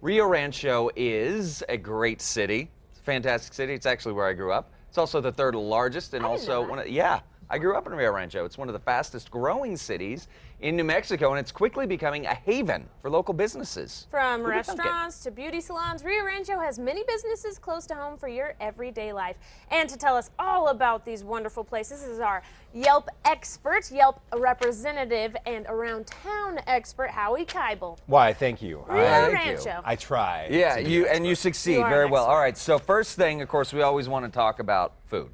Rio Rancho is a great city. It's a fantastic city. It's actually where I grew up. It's also the third largest and also one of, I grew up in Rio Rancho. It's one of the fastest growing cities in New Mexico, and it's quickly becoming a haven for local businesses. From restaurants to beauty salons, Rio Rancho has many businesses close to home for your everyday life. And to tell us all about these wonderful places is our Yelp expert, Yelp representative, and around town expert, Howie Keibel. Why, thank you. Rio Rancho. I try. Yeah, you succeed very well. All right, so first thing, of course, we always want to talk about food.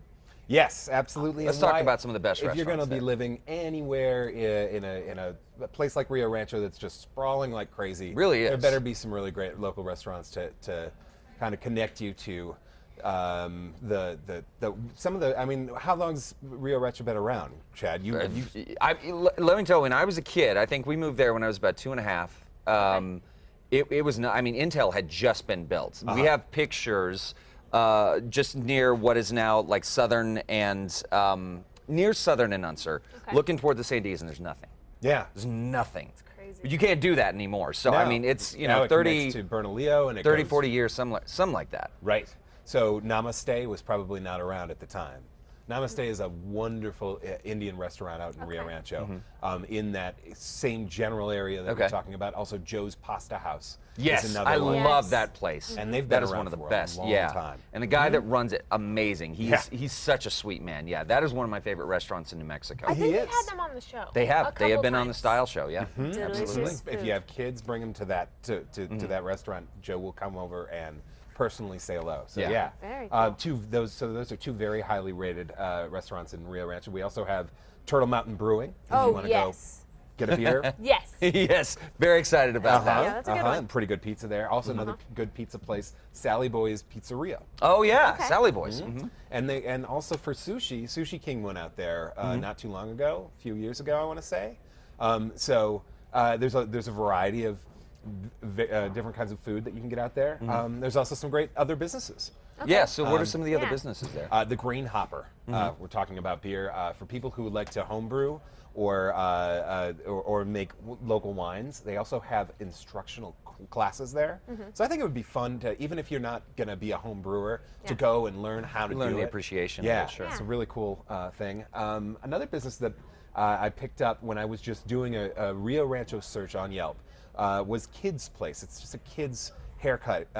Yes, absolutely. Let's talk about some of the best restaurants. If you're going to be living anywhere in a place like Rio Rancho that's just sprawling like crazy, really is. There better be some really great local restaurants to kind of connect you to some of the. I mean, how long's Rio Rancho been around, Chad? Let me tell you, when I was a kid, I think we moved there when I was about 2.5. It was not. I mean, Intel had just been built. We have pictures. Just near what is now like Southern and near Southern and Unser, looking toward the St. D's, and there's nothing. Yeah, there's nothing. It's crazy. But you can't do that anymore. So I mean, it's now 30 to Bernalillo and 30, 40 years, something like that. Right. So Namaste was probably not around at the time. Namaste is a wonderful Indian restaurant out in Rio Rancho, in that same general area that we're talking about. Also, Joe's Pasta House. Yes, I love that place. And they've been that is around one of the for best. a long time. And the guy that runs it, amazing. He's such a sweet man. Yeah, that is one of my favorite restaurants in New Mexico. I think we've had them on the show. They have. They have been on the times. Style Show. Yeah, absolutely. If you have kids, bring them to that to that restaurant. Joe will come over and personally say hello. So Very cool. those are two very highly rated restaurants in Rio Rancho. We also have Turtle Mountain Brewing. If you want to go get a beer. Yes. Yes. Very excited about that. Yeah, that's a good one. And pretty good pizza there. Also another good pizza place, Sally Boy's Pizzeria. Oh yeah, Sally Boys. And also for sushi, Sushi King went out there not too long ago, a few years ago, I want to say. So there's a variety of different kinds of food that you can get out there. There's also some great other businesses. Yeah, so what are some of the other businesses there? The Green Hopper. We're talking about beer for people who like to homebrew or make local wines. They also have instructional classes there. So I think it would be fun to, even if you're not going to be a home brewer, to go and learn how to do it. Learn the appreciation of it, sure. It's a really cool thing. Another business that I picked up when I was just doing a Rio Rancho search on Yelp was Kids Place. It's just a kids haircut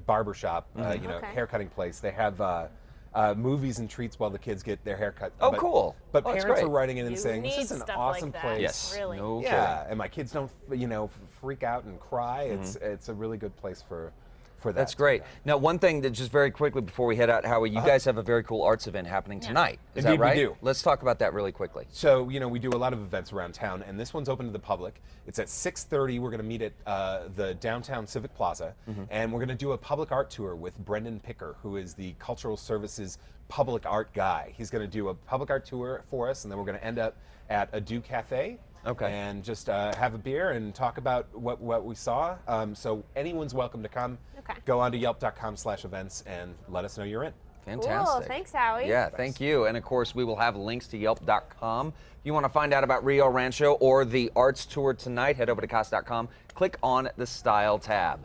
barbershop, haircutting place. They have movies and treats while the kids get their haircut. Oh, cool! But parents are writing in and saying, "This is an awesome place." Yes, really. No and my kids don't, freak out and cry. It's a really good place for that. That's great. Now, one thing that just very quickly before we head out, Howie, you guys have a very cool arts event happening tonight. Is Indeed, that right? we do. Let's talk about that really quickly. So, we do a lot of events around town, and this one's open to the public. It's at 6:30. We're going to meet at the downtown Civic Plaza, and we're going to do a public art tour with Brendan Picker, who is the Cultural Services public art guy. He's going to do a public art tour for us, and then we're going to end up at a Do Cafe. And just have a beer and talk about what we saw. So anyone's welcome to come. Go on to yelp.com/events and let us know you're in. Fantastic. Cool. Thanks, Howie. Yeah, thank you. And of course, we will have links to yelp.com. If you want to find out about Rio Rancho or the arts tour tonight, head over to Cos.com. Click on the Style tab.